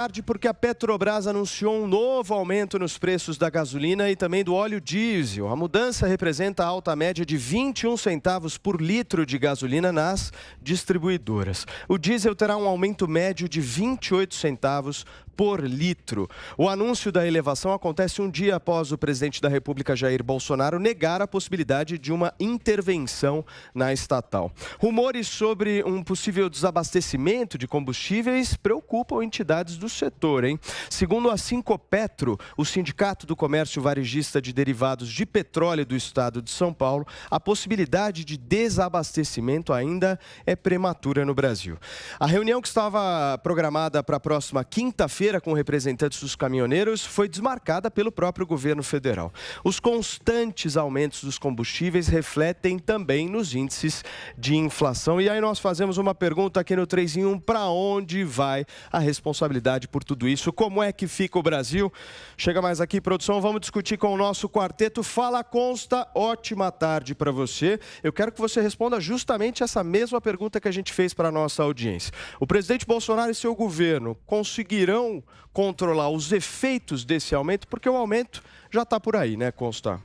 Tarde porque a Petrobras anunciou um novo aumento nos preços da gasolina e também do óleo diesel. A mudança representa a alta média de 21 centavos por litro de gasolina nas distribuidoras. O diesel terá um aumento médio de 28 centavos por litro. O anúncio da elevação acontece um dia após o presidente da República, Jair Bolsonaro, negar a possibilidade de uma intervenção na estatal. Rumores sobre um possível desabastecimento de combustíveis preocupam entidades do setor, hein? Segundo a Sinqopetro, o Sindicato do Comércio Varejista de Derivados de Petróleo do Estado de São Paulo, a possibilidade de desabastecimento ainda é prematura no Brasil. A reunião que estava programada para a próxima quinta-feira com representantes dos caminhoneiros foi desmarcada pelo próprio governo federal. Os constantes aumentos dos combustíveis refletem também nos índices de inflação. E aí nós fazemos uma pergunta aqui no 3 em 1, para onde vai a responsabilidade por tudo isso? Como é que fica o Brasil? Chega mais aqui, produção, vamos discutir com o nosso quarteto. Fala, Consta, ótima tarde para você. Eu quero que você responda justamente essa mesma pergunta que a gente fez para a nossa audiência. O presidente Bolsonaro e seu governo conseguirão controlar os efeitos desse aumento? Porque o aumento já está por aí, né, Consta?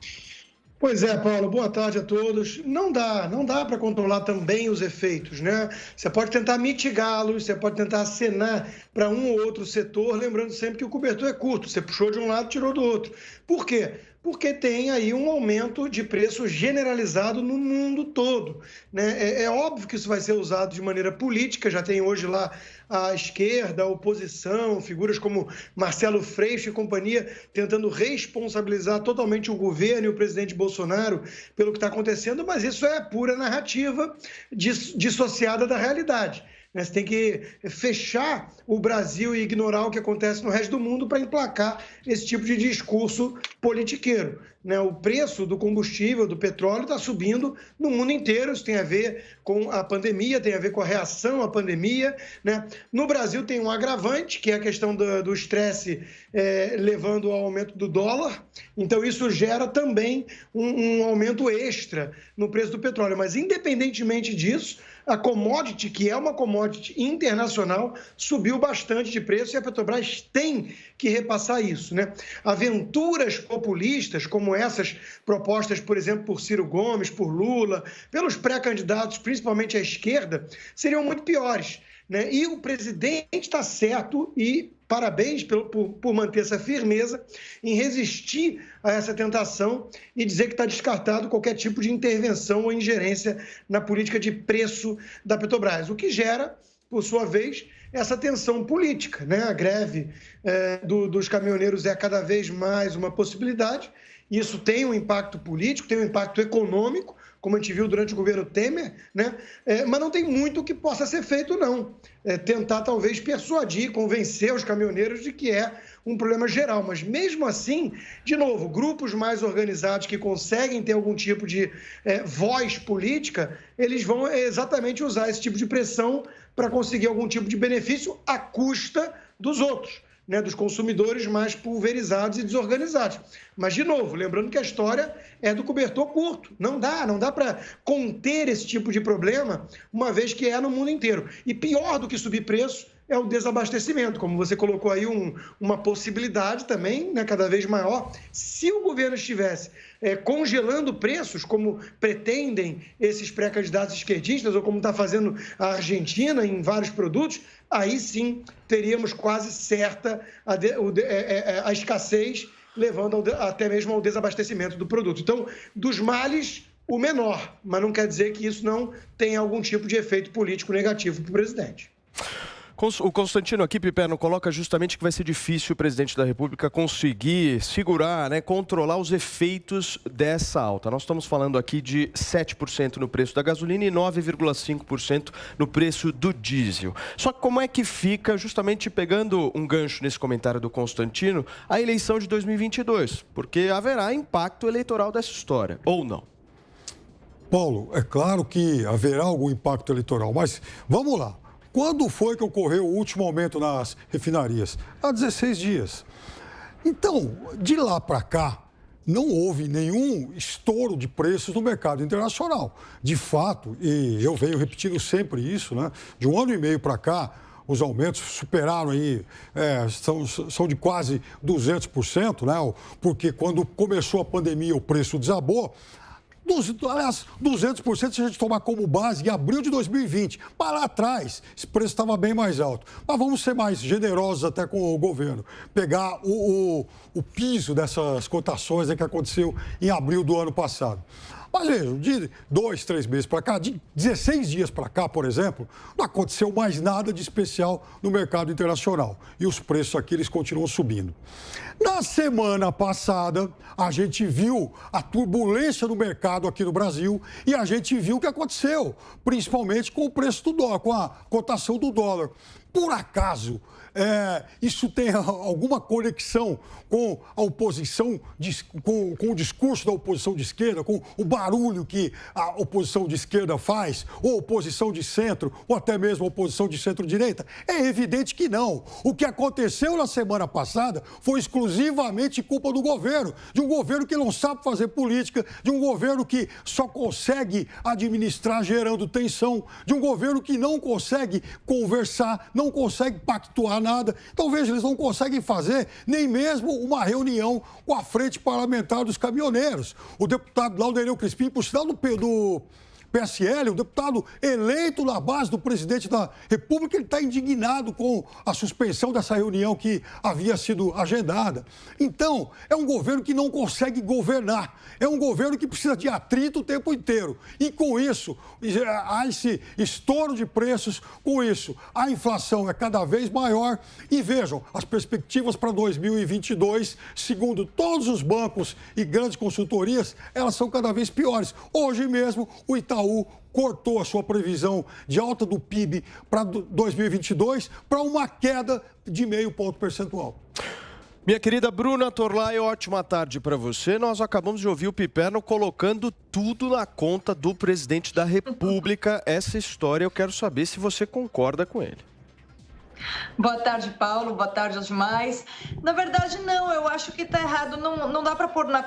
Pois é, Paulo, boa tarde a todos. Não dá para controlar também os efeitos, né? Você pode tentar mitigá-los, você pode tentar acenar para um ou outro setor, lembrando sempre que o cobertor é curto, você puxou de um lado, tirou do outro. Por quê? Porque tem aí um aumento de preço generalizado no mundo todo, né? É óbvio que isso vai ser usado de maneira política, já tem hoje lá a esquerda, a oposição, figuras como Marcelo Freixo e companhia, tentando responsabilizar totalmente o governo e o presidente Bolsonaro pelo que está acontecendo, mas isso é pura narrativa dissociada da realidade. Você tem que fechar o Brasil e ignorar o que acontece no resto do mundo para emplacar esse tipo de discurso politiqueiro. O preço do combustível, do petróleo, está subindo no mundo inteiro. Isso tem a ver com a pandemia, tem a ver com a reação à pandemia. No Brasil tem um agravante, que é a questão do estresse levando ao aumento do dólar. Então, isso gera também um aumento extra no preço do petróleo. Mas, independentemente disso, a commodity, que é uma commodity internacional, subiu bastante de preço e a Petrobras tem que repassar isso, Aventuras populistas, como essas propostas, por exemplo, por Ciro Gomes, por Lula, pelos pré-candidatos, principalmente à esquerda, seriam muito piores, E o presidente está certo e parabéns por manter essa firmeza em resistir a essa tentação e dizer que está descartado qualquer tipo de intervenção ou ingerência na política de preço da Petrobras, o que gera, por sua vez, essa tensão política, A greve dos caminhoneiros é cada vez mais uma possibilidade. Isso tem um impacto político, tem um impacto econômico, como a gente viu durante o governo Temer, mas não tem muito que possa ser feito, não. Tentar, talvez, persuadir, convencer os caminhoneiros de que é um problema geral. Mas, mesmo assim, de novo, grupos mais organizados que conseguem ter algum tipo de voz política, eles vão exatamente usar esse tipo de pressão para conseguir algum tipo de benefício à custa dos outros, dos consumidores mais pulverizados e desorganizados. Mas, de novo, lembrando que a história é do cobertor curto. Não dá para conter esse tipo de problema, uma vez que é no mundo inteiro. E pior do que subir preço é o desabastecimento, como você colocou aí uma possibilidade também, cada vez maior. Se o governo estivesse congelando preços, como pretendem esses pré-candidatos esquerdistas, ou como está fazendo a Argentina em vários produtos, aí sim teríamos quase certa a escassez, levando até mesmo ao desabastecimento do produto. Então, dos males, o menor, mas não quer dizer que isso não tenha algum tipo de efeito político negativo para o presidente. O Constantino aqui, Piperno, coloca justamente que vai ser difícil o presidente da República conseguir segurar, controlar os efeitos dessa alta. Nós estamos falando aqui de 7% no preço da gasolina e 9,5% no preço do diesel. Só que como é que fica, justamente pegando um gancho nesse comentário do Constantino, a eleição de 2022? Porque haverá impacto eleitoral dessa história, ou não? Paulo, é claro que haverá algum impacto eleitoral, mas vamos lá. Quando foi que ocorreu o último aumento nas refinarias? Há 16 dias. Então, de lá para cá, não houve nenhum estouro de preços no mercado internacional. De fato, e eu venho repetindo sempre isso, de um ano e meio para cá, os aumentos superaram aí, são de quase 200%, né? Porque quando começou a pandemia o preço desabou. Aliás, 200% se a gente tomar como base em abril de 2020. Para lá atrás, esse preço estava bem mais alto. Mas vamos ser mais generosos até com o governo. Pegar o piso dessas cotações que aconteceu em abril do ano passado. Mas vejam, de 2, 3 meses para cá, de 16 dias para cá, por exemplo, não aconteceu mais nada de especial no mercado internacional. E os preços aqui, eles continuam subindo. Na semana passada, a gente viu a turbulência no mercado aqui no Brasil e a gente viu o que aconteceu, principalmente com o preço do dólar, com a cotação do dólar. Por acaso, isso tem alguma conexão com a oposição, com o discurso da oposição de esquerda, com o barulho que a oposição de esquerda faz, ou oposição de centro, ou até mesmo a oposição de centro-direita? É evidente que não. O que aconteceu na semana passada foi exclusivamente culpa do governo, de um governo que não sabe fazer política, de um governo que só consegue administrar gerando tensão, de um governo que não consegue conversar, não consegue pactuar nada. Então, veja, eles não conseguem fazer nem mesmo uma reunião com a Frente Parlamentar dos Caminhoneiros. O deputado Laudereu Crispim, por sinal do PSL, o deputado eleito na base do presidente da República, ele está indignado com a suspensão dessa reunião que havia sido agendada. Então, é um governo que não consegue governar. É um governo que precisa de atrito o tempo inteiro. E com isso, há esse estouro de preços, com isso, a inflação é cada vez maior. E vejam, as perspectivas para 2022, segundo todos os bancos e grandes consultorias, elas são cada vez piores. Hoje mesmo, o Itaú cortou a sua previsão de alta do PIB para 2022 para uma queda de 0,5 ponto percentual. Minha querida Bruna Torlai, ótima tarde para você. Nós acabamos de ouvir o Piperno colocando tudo na conta do presidente da República. Essa história eu quero saber se você concorda com ele. Boa tarde, Paulo. Boa tarde aos demais. Na verdade, não. Eu acho que está errado. Não dá para pôr na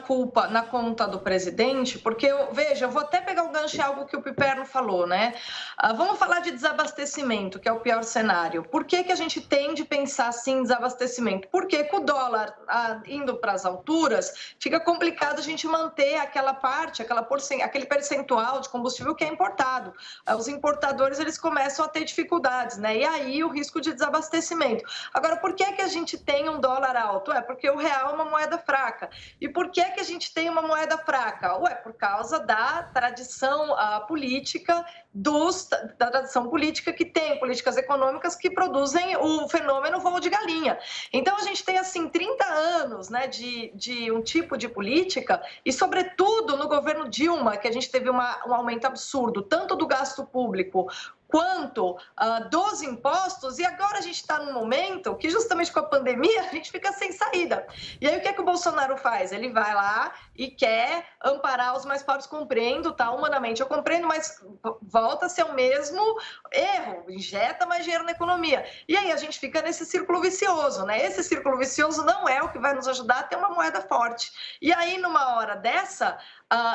conta do presidente, porque, veja, eu vou até pegar o gancho em algo que o Piperno falou, né? Vamos falar de desabastecimento, que é o pior cenário. Por que a gente tem de pensar assim em desabastecimento? Porque com o dólar indo para as alturas, fica complicado a gente manter aquela parte, aquele percentual de combustível que é importado. Os importadores, eles começam a ter dificuldades, né? E aí o risco de desabastecimento. Agora, por que a gente tem um dólar alto? Porque o real é uma moeda fraca. E por que a gente tem uma moeda fraca? Por causa da tradição política, da tradição política que tem, políticas econômicas que produzem o fenômeno voo de galinha. Então, a gente tem, assim, 30 anos, né, de um tipo de política e, sobretudo, no governo Dilma, que a gente teve um aumento absurdo, tanto do gasto público quanto dos impostos, e agora a gente está num momento que, justamente com a pandemia, a gente fica sem saída. E aí, o que o Bolsonaro faz? Ele vai lá e quer amparar os mais pobres, compreendo, tá? Humanamente eu compreendo, mas volta a ser o mesmo erro, injeta mais dinheiro na economia. E aí a gente fica nesse círculo vicioso, né? Esse círculo vicioso não é o que vai nos ajudar a ter uma moeda forte. E aí, numa hora dessa,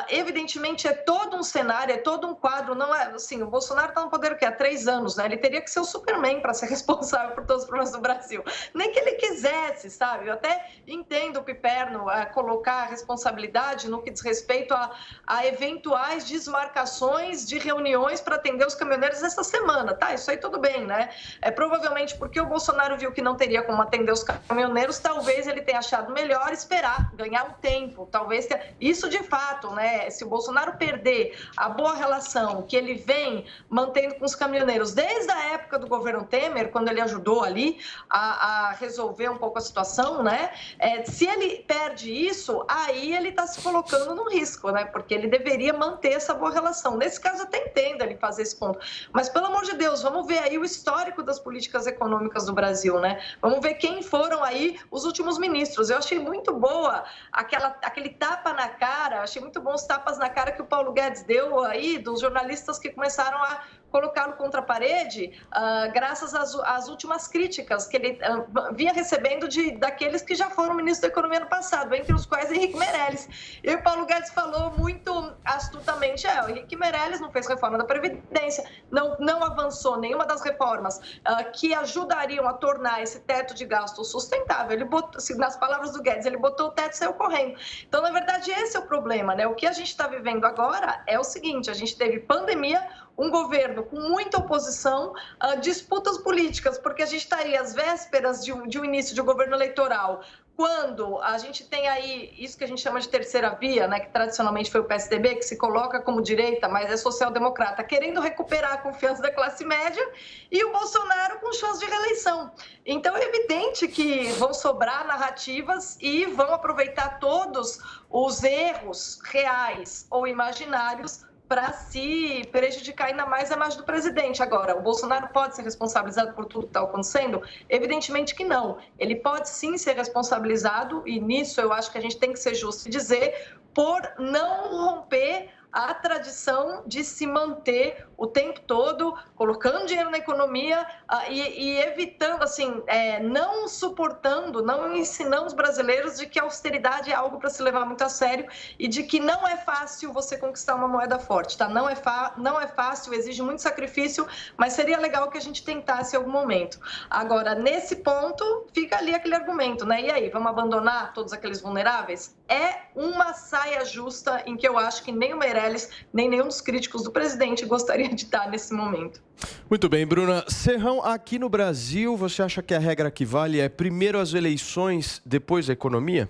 evidentemente, é todo um cenário, é todo um quadro, não é assim, o Bolsonaro está no poder o quê? Há 3 anos, né? Ele teria que ser o Superman para ser responsável por todos os problemas do Brasil. Nem que ele quisesse, sabe? Eu até entendo o Piperno colocar a responsabilidade no que diz respeito a eventuais desmarcações de reuniões para atender os caminhoneiros essa semana, tá? Isso aí tudo bem, né? Provavelmente porque o Bolsonaro viu que não teria como atender os caminhoneiros, talvez ele tenha achado melhor esperar, ganhar um tempo, talvez isso de fato, né? Se o Bolsonaro perder a boa relação que ele vem mantendo com os caminhoneiros desde a época do governo Temer, quando ele ajudou ali a resolver um pouco a situação, né? Se ele perde isso, aí ele está se colocando no risco, né? Porque ele deveria manter essa boa relação. Nesse caso, eu até entendo ele fazer esse ponto. Mas, pelo amor de Deus, vamos ver aí o histórico das políticas econômicas do Brasil, né? Vamos ver quem foram aí os últimos ministros. Eu achei muito boa aquele tapa na cara, achei muito bom os tapas na cara que o Paulo Guedes deu aí dos jornalistas que começaram a colocá-lo contra a parede, graças às últimas críticas que ele vinha recebendo daqueles que já foram ministros da Economia no passado, entre os quais Henrique Meirelles. E o Paulo Guedes falou muito astutamente, o Henrique Meirelles não fez reforma da Previdência, não avançou nenhuma das reformas que ajudariam a tornar esse teto de gasto sustentável. Ele botou, nas palavras do Guedes, ele botou o teto e saiu correndo. Então, na verdade, esse é o problema, né? O que a gente está vivendo agora é o seguinte, a gente teve pandemia, um governo com muita oposição, disputas políticas, porque a gente está aí às vésperas de um início de um governo eleitoral, quando a gente tem aí isso que a gente chama de terceira via, né, que tradicionalmente foi o PSDB, que se coloca como direita, mas é social-democrata, querendo recuperar a confiança da classe média, e o Bolsonaro com chance de reeleição. Então, é evidente que vão sobrar narrativas e vão aproveitar todos os erros reais ou imaginários para se prejudicar ainda mais a imagem do presidente. Agora, o Bolsonaro pode ser responsabilizado por tudo que está acontecendo? Evidentemente que não. Ele pode sim ser responsabilizado, e nisso eu acho que a gente tem que ser justo e dizer, por não romper a tradição de se manter o tempo todo colocando dinheiro na economia e evitando, assim, não suportando, não ensinando os brasileiros de que a austeridade é algo para se levar muito a sério e de que não é fácil você conquistar uma moeda forte, tá? Não é fácil, exige muito sacrifício, mas seria legal que a gente tentasse em algum momento. Agora, nesse ponto, fica ali aquele argumento, né? E aí, vamos abandonar todos aqueles vulneráveis? É uma saia justa em que eu acho que nem o Meirelles, nem nenhum dos críticos do presidente gostaria de estar nesse momento. Muito bem, Bruna. Serrão, aqui no Brasil, você acha que a regra que vale é primeiro as eleições, depois a economia?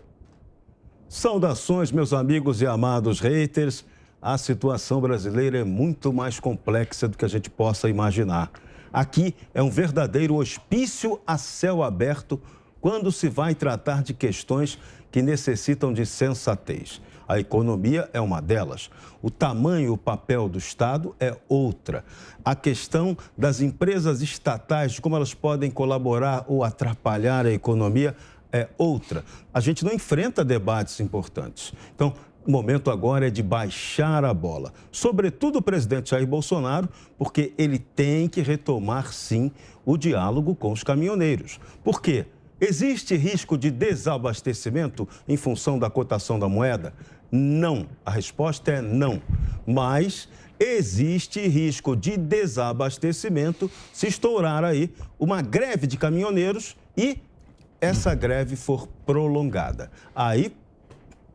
Saudações, meus amigos e amados haters. A situação brasileira é muito mais complexa do que a gente possa imaginar. Aqui é um verdadeiro hospício a céu aberto quando se vai tratar de questões que necessitam de sensatez. A economia é uma delas. O tamanho e o papel do Estado é outra. A questão das empresas estatais, de como elas podem colaborar ou atrapalhar a economia, é outra. A gente não enfrenta debates importantes. Então, o momento agora é de baixar a bola. Sobretudo o presidente Jair Bolsonaro, porque ele tem que retomar, sim, o diálogo com os caminhoneiros. Por quê? Existe risco de desabastecimento em função da cotação da moeda? Não. A resposta é não. Mas existe risco de desabastecimento se estourar aí uma greve de caminhoneiros e essa greve for prolongada. Aí,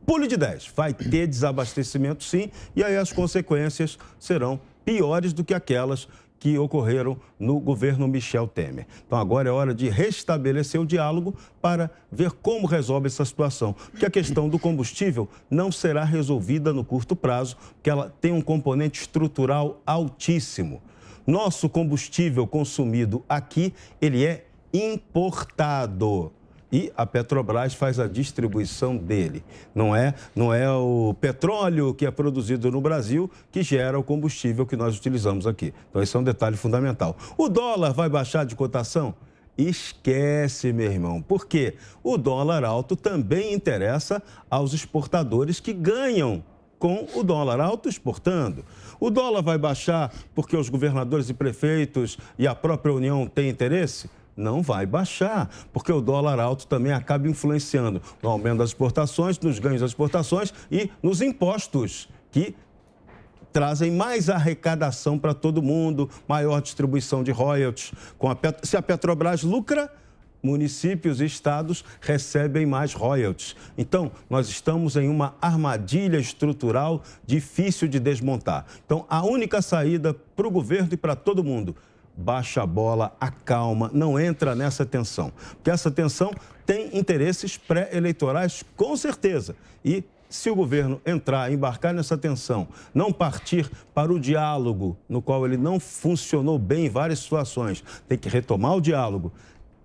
pule de 10. Vai ter desabastecimento, sim, e aí as consequências serão piores do que aquelas que ocorreram no governo Michel Temer. Então, agora é hora de restabelecer o diálogo para ver como resolve essa situação. Porque a questão do combustível não será resolvida no curto prazo, porque ela tem um componente estrutural altíssimo. Nosso combustível consumido aqui, ele é importado. E a Petrobras faz a distribuição dele. Não é o petróleo que é produzido no Brasil que gera o combustível que nós utilizamos aqui. Então, esse é um detalhe fundamental. O dólar vai baixar de cotação? Esquece, meu irmão. Por quê? O dólar alto também interessa aos exportadores que ganham com o dólar alto exportando. O dólar vai baixar porque os governadores e prefeitos e a própria União têm interesse? Não vai baixar, porque o dólar alto também acaba influenciando no aumento das exportações, nos ganhos das exportações e nos impostos, que trazem mais arrecadação para todo mundo, maior distribuição de royalties. Se a Petrobras lucra, municípios e estados recebem mais royalties. Então, nós estamos em uma armadilha estrutural difícil de desmontar. Então, a única saída para o governo e para todo mundo: baixa a bola, acalma, não entra nessa tensão. Porque essa tensão tem interesses pré-eleitorais, com certeza. E se o governo embarcar nessa tensão, não partir para o diálogo, no qual ele não funcionou bem em várias situações, tem que retomar o diálogo,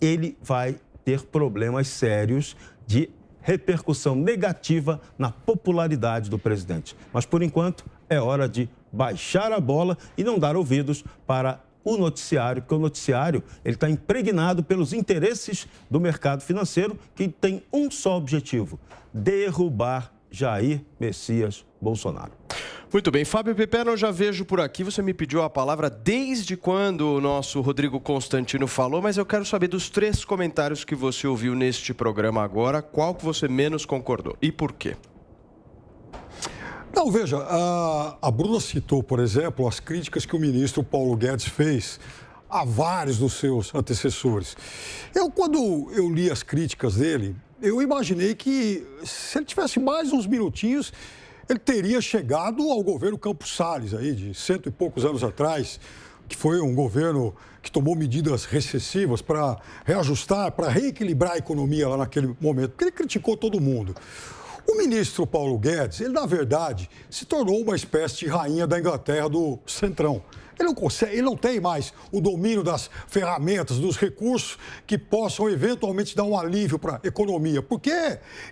ele vai ter problemas sérios de repercussão negativa na popularidade do presidente. Mas, por enquanto, é hora de baixar a bola e não dar ouvidos para o noticiário, porque o noticiário está impregnado pelos interesses do mercado financeiro, que tem um só objetivo: derrubar Jair Messias Bolsonaro. Muito bem, Fábio Piperno, eu já vejo por aqui, você me pediu a palavra desde quando o nosso Rodrigo Constantino falou, mas eu quero saber dos 3 comentários que você ouviu neste programa agora, qual que você menos concordou e por quê? Não, veja, a Bruna citou, por exemplo, as críticas que o ministro Paulo Guedes fez a vários dos seus antecessores. Quando eu li as críticas dele, eu imaginei que se ele tivesse mais uns minutinhos, ele teria chegado ao governo Campos Salles, aí, de 100 e poucos anos atrás, que foi um governo que tomou medidas recessivas para reajustar, para reequilibrar a economia lá naquele momento, porque ele criticou todo mundo. O ministro Paulo Guedes, ele, na verdade, se tornou uma espécie de rainha da Inglaterra do Centrão. Ele não tem mais o domínio das ferramentas, dos recursos que possam eventualmente dar um alívio para a economia, porque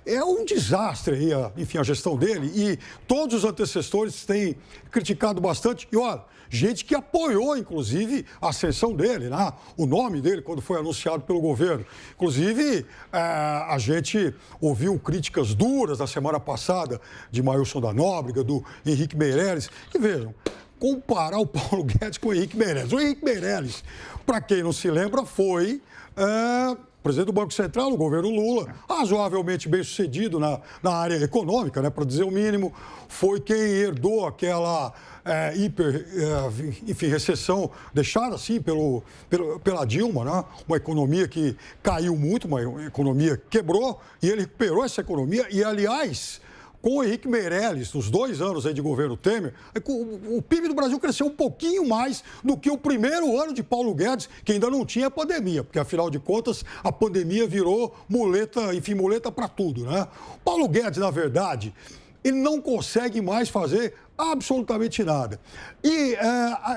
é um desastre aí, enfim, a gestão dele, e todos os antecessores têm criticado bastante. E olha, gente que apoiou, inclusive, a ascensão dele, né? O nome dele, quando foi anunciado pelo governo. Inclusive, a gente ouviu críticas duras na semana passada de Mailson da Nóbrega, do Henrique Meirelles, e vejam, comparar o Paulo Guedes com o Henrique Meirelles. O Henrique Meirelles, para quem não se lembra, foi presidente do Banco Central no governo Lula, razoavelmente bem sucedido na área econômica, né, para dizer o mínimo. Foi quem herdou aquela recessão deixada assim pela Dilma, né? Uma economia que caiu muito, uma economia que quebrou, e ele recuperou essa economia. E, aliás, com o Henrique Meirelles, nos 2 anos aí de governo Temer, o PIB do Brasil cresceu um pouquinho mais do que o primeiro ano de Paulo Guedes, que ainda não tinha pandemia, porque, afinal de contas, a pandemia virou muleta para tudo, né? Paulo Guedes, na verdade, ele não consegue mais fazer absolutamente nada. E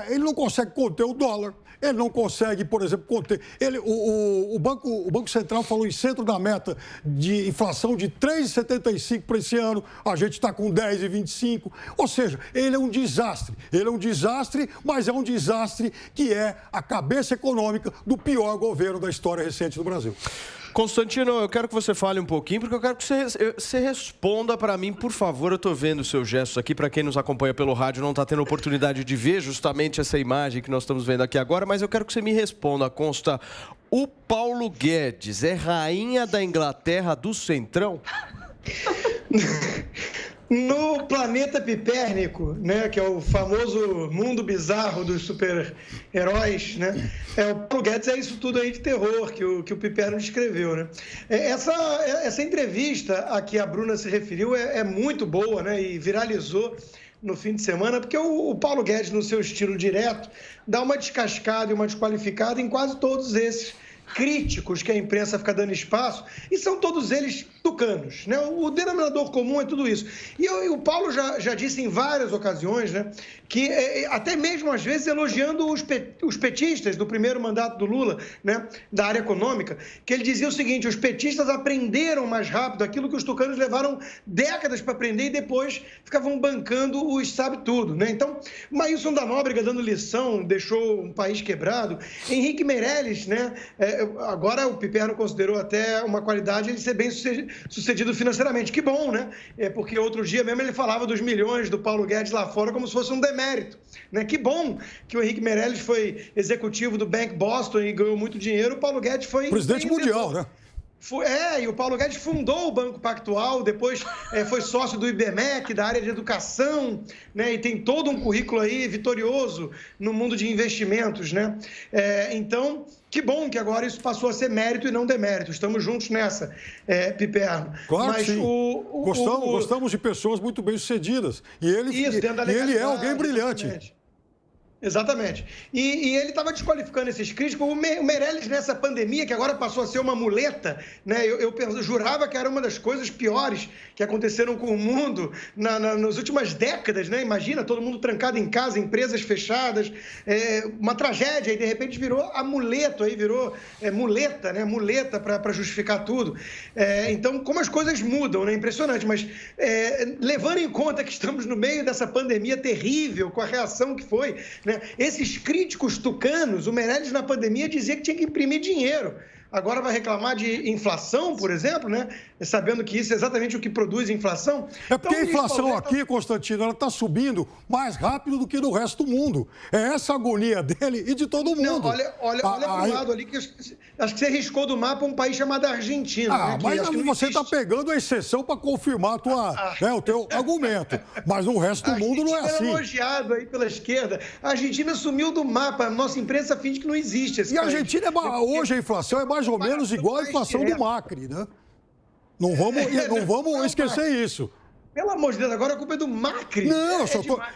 ele não consegue conter o dólar. Ele não consegue, por exemplo, conter. O Banco Central falou em centro da meta de inflação de 3,75 para esse ano. A gente está com 10,25. Ou seja, ele é um desastre. Ele é um desastre, mas é um desastre que é a cabeça econômica do pior governo da história recente do Brasil. Constantino, eu quero que você fale um pouquinho, porque eu quero que você responda para mim, por favor. Eu estou vendo os seus gestos aqui, para quem nos acompanha pelo rádio não está tendo oportunidade de ver justamente essa imagem que nós estamos vendo aqui agora, mas eu quero que você me responda, Consta. O Paulo Guedes é rainha da Inglaterra do Centrão? No planeta Pipérnico, né, que é o famoso mundo bizarro dos super-heróis, né, o Paulo Guedes é isso tudo aí de terror que o Piperno descreveu, né. Essa entrevista a que a Bruna se referiu é muito boa, né, e viralizou no fim de semana, porque o Paulo Guedes, no seu estilo direto, dá uma descascada e uma desqualificada em quase todos esses críticos que a imprensa fica dando espaço, e são todos eles tucanos, né? O denominador comum é tudo isso. E o Paulo já disse em várias ocasiões, né, que até mesmo às vezes elogiando os petistas do primeiro mandato do Lula, né, da área econômica, que ele dizia o seguinte: os petistas aprenderam mais rápido aquilo que os tucanos levaram décadas para aprender e depois ficavam bancando os sabe-tudo, né? Então, Mailson da Nóbrega dando lição, deixou um país quebrado. Henrique Meirelles, né, agora o Piperno considerou até uma qualidade ele ser bem sucedido financeiramente. Que bom, né? Porque outro dia mesmo ele falava dos milhões do Paulo Guedes lá fora como se fosse um demérito, né? Que bom que o Henrique Meirelles foi executivo do Bank Boston e ganhou muito dinheiro. O Paulo Guedes foi presidente mundial, né? E o Paulo Guedes fundou o Banco Pactual, depois foi sócio do IBMEC, da área de educação, né? E tem todo um currículo aí vitorioso no mundo de investimentos, né? Então, que bom que agora isso passou a ser mérito e não demérito. Estamos juntos nessa, Piperno. Claro que sim. Gostamos de pessoas muito bem-sucedidas. E ele é alguém brilhante. Exatamente. Exatamente. E ele estava desqualificando esses críticos. O Meirelles, nessa pandemia, que agora passou a ser uma muleta, né? Eu jurava que era uma das coisas piores que aconteceram com o mundo nas últimas décadas, né? Imagina, todo mundo trancado em casa, empresas fechadas, uma tragédia, e de repente virou amuleto, aí virou muleta, né? Muleta para justificar tudo. Então, como as coisas mudam, né? Impressionante, mas levando em conta que estamos no meio dessa pandemia terrível, com a reação que foi, né? Esses críticos tucanos, o Meirelles na pandemia dizia que tinha que imprimir dinheiro agora vai reclamar de inflação, por exemplo, né? Sabendo que isso é exatamente o que produz inflação. É porque então, a inflação aqui, Constantino, ela está subindo mais rápido do que no resto do mundo. É essa a agonia dele e de todo mundo. Não, olha para o lado ali, que acho que você riscou do mapa um país chamado Argentina. Né? Mas você está pegando a exceção para confirmar o teu argumento. Mas no resto do mundo não é assim. Elogiado aí pela esquerda. A Argentina sumiu do mapa. A nossa imprensa finge que não existe esse país. A Argentina, hoje a inflação é mais ou menos igual à inflação do Macri, né? Não vamos esquecer isso. Pelo amor de Deus, agora a culpa é do Macri. Não,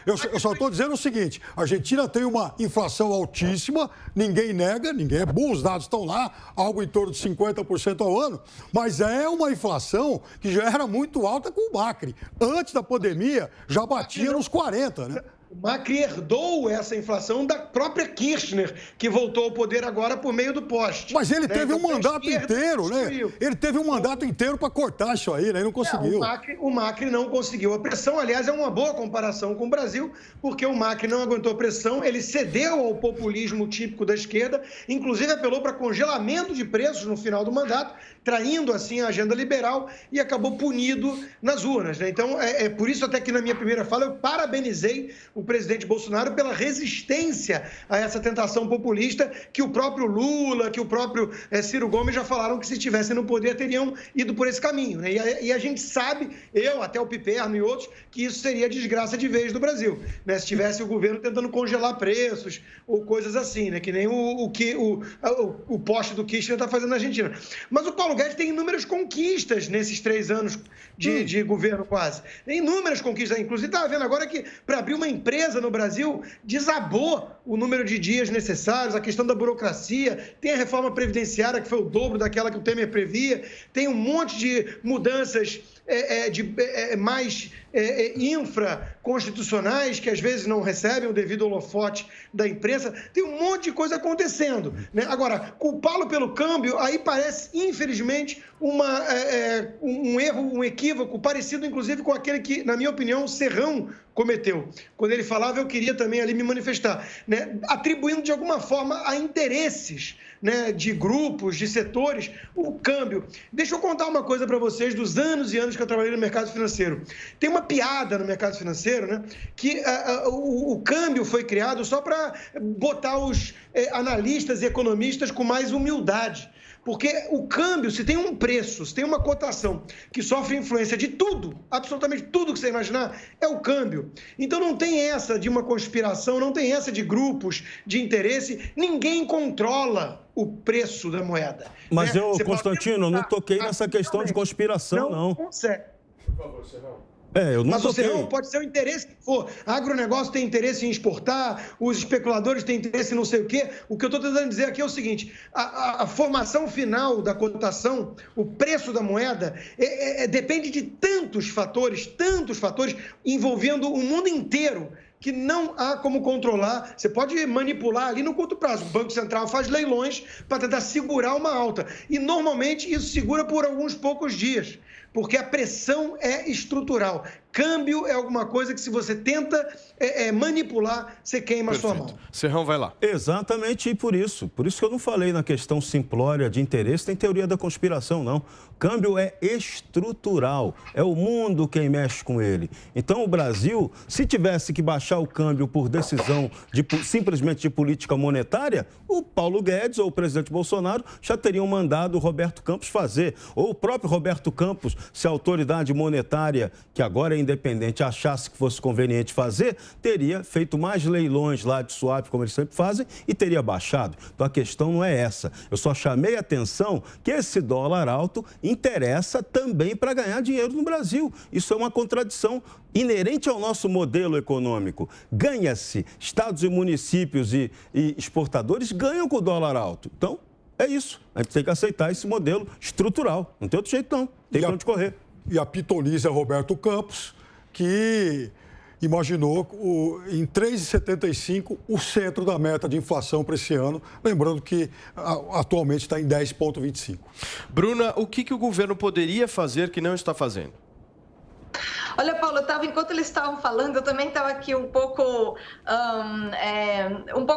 eu só estou dizendo o seguinte, a Argentina tem uma inflação altíssima, ninguém nega, ninguém é burro, os dados estão lá, algo em torno de 50% ao ano, mas é uma inflação que já era muito alta com o Macri. Antes da pandemia, já batia nos 40%, né? O Macri herdou essa inflação da própria Kirchner, que voltou ao poder agora por meio do poste. Mas ele teve um mandato inteiro, né? Ele teve um mandato inteiro para cortar isso aí, né? Ele não conseguiu. O Macri não conseguiu a pressão. Aliás, é uma boa comparação com o Brasil, porque o Macri não aguentou pressão, ele cedeu ao populismo típico da esquerda, inclusive apelou para congelamento de preços no final do mandato, traindo assim a agenda liberal e acabou punido nas urnas, né? Então, é por isso até que na minha primeira fala eu parabenizei o presidente Bolsonaro pela resistência a essa tentação populista que o próprio Lula, que o próprio Ciro Gomes já falaram que se estivessem no poder teriam ido por esse caminho, né? E a gente sabe, eu, até o Piperno e outros, que isso seria desgraça de vez do Brasil, né? Se tivesse o governo tentando congelar preços ou coisas assim, né? Que nem o poste do Kirchner está fazendo na Argentina. Mas o Paulo Guedes tem inúmeras conquistas nesses 3 anos de governo quase. Tem inúmeras conquistas. Inclusive, estava vendo agora que para abrir uma empresa no Brasil desabou o número de dias necessários, a questão da burocracia, tem a reforma previdenciária que foi o dobro daquela que o Temer previa, tem um monte de mudanças mais infraconstitucionais que às vezes não recebem o devido holofote da imprensa. Tem um monte de coisa acontecendo, né? Agora, culpá-lo pelo câmbio, aí parece, infelizmente, um erro, um equívoco, parecido, inclusive, com aquele que, na minha opinião, o Serrão cometeu. Quando ele falava, eu queria também ali me manifestar, né? Atribuindo, de alguma forma, a interesses, né, de grupos, de setores, o câmbio. Deixa eu contar uma coisa para vocês dos anos e anos que eu trabalhei no mercado financeiro. Tem uma piada no mercado financeiro, né, que o câmbio foi criado só para botar os analistas e economistas com mais humildade. Porque o câmbio, se tem um preço, se tem uma cotação que sofre influência de tudo, absolutamente tudo que você imaginar, é o câmbio. Então não tem essa de uma conspiração, não tem essa de grupos de interesse, ninguém controla o preço da moeda. Mas eu, Constantino, não toquei nessa questão de conspiração, não. Não consegue. Por favor, Serrão. Eu não Mas toquei. O Serrão pode ser o interesse que for. Agronegócio tem interesse em exportar, os especuladores têm interesse em não sei o quê. O que eu estou tentando dizer aqui é o seguinte, a formação final da cotação, o preço da moeda, depende de tantos fatores, envolvendo o mundo inteiro, que não há como controlar. Você pode manipular ali no curto prazo. O Banco Central faz leilões para tentar segurar uma alta. E, normalmente, isso segura por alguns poucos dias, porque a pressão é estrutural. Câmbio é alguma coisa que, se você tenta manipular, você queima a sua mão. Serrão, vai lá. Exatamente, e por isso que eu não falei na questão simplória de interesse, tem teoria da conspiração, não. Câmbio é estrutural, é o mundo quem mexe com ele. Então, o Brasil, se tivesse que baixar o câmbio por decisão simplesmente de política monetária, o Paulo Guedes ou o presidente Bolsonaro já teriam mandado o Roberto Campos fazer. Ou o próprio Roberto Campos, se a autoridade monetária, que agora é independente, achasse que fosse conveniente fazer, teria feito mais leilões lá de swap, como eles sempre fazem, e teria baixado. Então, a questão não é essa. Eu só chamei a atenção que esse dólar alto interessa também para ganhar dinheiro no Brasil. Isso é uma contradição inerente ao nosso modelo econômico. Ganha-se, estados e municípios e exportadores ganham com o dólar alto. Então, é isso. A gente tem que aceitar esse modelo estrutural. Não tem outro jeito, não. Tem para onde correr. E a pitoniza Roberto Campos, que imaginou em 3,75 o centro da meta de inflação para esse ano, lembrando que atualmente está em 10,25. Bruna, o que o governo poderia fazer que não está fazendo? Olha, Paulo, enquanto eles estavam falando, eu também estava aqui um pouco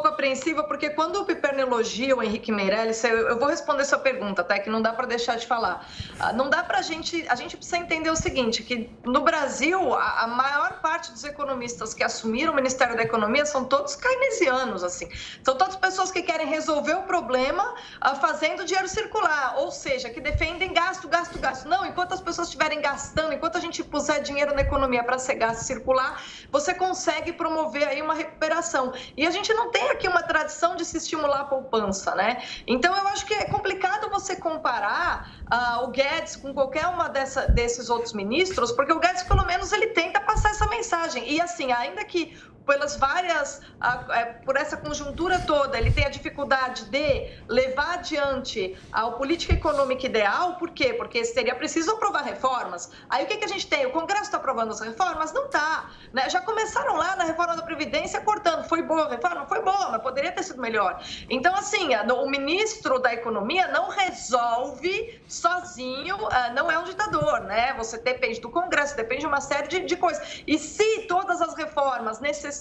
apreensiva, porque quando o Piperno elogia o Henrique Meirelles, eu vou responder sua pergunta, tá? Que não dá para deixar de falar. Não dá para a gente precisa entender o seguinte, que no Brasil, a maior parte dos economistas que assumiram o Ministério da Economia são todos keynesianos, assim. São todas pessoas que querem resolver o problema fazendo dinheiro circular, ou seja, que defendem gasto. Não, enquanto as pessoas estiverem gastando, enquanto a gente puser dinheiro na economia para ser gasto circular, você consegue promover aí uma recuperação. E a gente não tem aqui uma tradição de se estimular a poupança, né? Então, eu acho que é complicado você comparar o Guedes com qualquer uma desses outros ministros, porque o Guedes, pelo menos, ele tenta passar essa mensagem. E, assim, ainda que por essa conjuntura toda, ele tem a dificuldade de levar adiante a política econômica ideal. Por quê? Porque seria preciso aprovar reformas. Aí o que a gente tem? O Congresso está aprovando as reformas? Não está, né? Já começaram lá na reforma da Previdência cortando. Foi boa a reforma? Foi boa, mas poderia ter sido melhor. Então, assim, o ministro da Economia não resolve sozinho, não é um ditador, né? Você depende do Congresso, depende de uma série de coisas. E se todas as reformas necessárias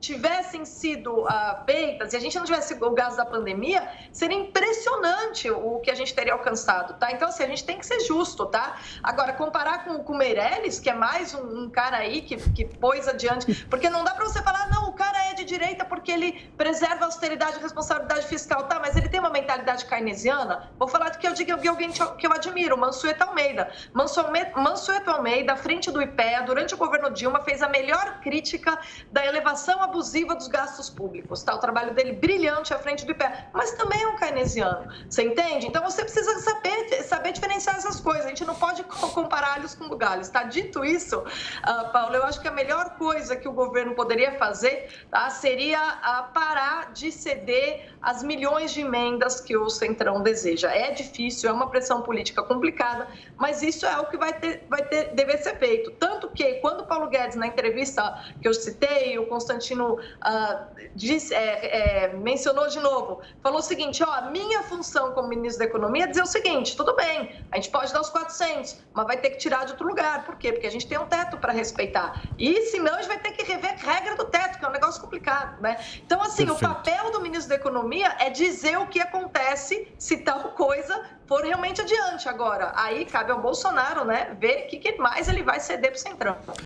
tivessem sido feitas e a gente não tivesse o gás da pandemia, seria impressionante o que a gente teria alcançado, tá? Então, assim, a gente tem que ser justo, tá? Agora, comparar com o Meirelles, que é mais um cara aí que pôs adiante, porque não dá para você falar, não, o cara é de direita porque ele preserva a austeridade e responsabilidade fiscal, tá? Mas ele tem uma mentalidade keynesiana. Vou falar do que eu digo de alguém que eu admiro, Mansueto Almeida. Mansueto Almeida, à frente do IPEA, durante o governo Dilma, fez a melhor crítica da elevação abusiva dos gastos públicos, tá? O trabalho dele brilhante à frente do IPEA, mas também é um keynesiano, você entende? Então você precisa saber diferenciar essas coisas, a gente não pode comparar alhos com bugalhos, tá? Dito isso, Paulo, eu acho que a melhor coisa que o governo poderia fazer, tá, seria parar de ceder as milhões de emendas que o Centrão deseja. É difícil, é uma pressão política complicada, mas isso é o que deve ser feito. Tanto que, quando o Paulo Guedes, na entrevista que eu citei, o Constantino mencionou de novo, falou o seguinte, a minha função como ministro da Economia é dizer o seguinte, tudo bem, a gente pode dar os 400, mas vai ter que tirar de outro lugar. Por quê? Porque a gente tem um teto para respeitar. E, senão, a gente vai ter que rever a regra do teto, que é um negócio complicado, né? Então, assim, Perfeito. O papel do ministro da Economia é dizer o que acontece se tal coisa for realmente adiante. Agora, aí cabe ao Bolsonaro, né, ver o que mais ele vai ceder para o Centrão.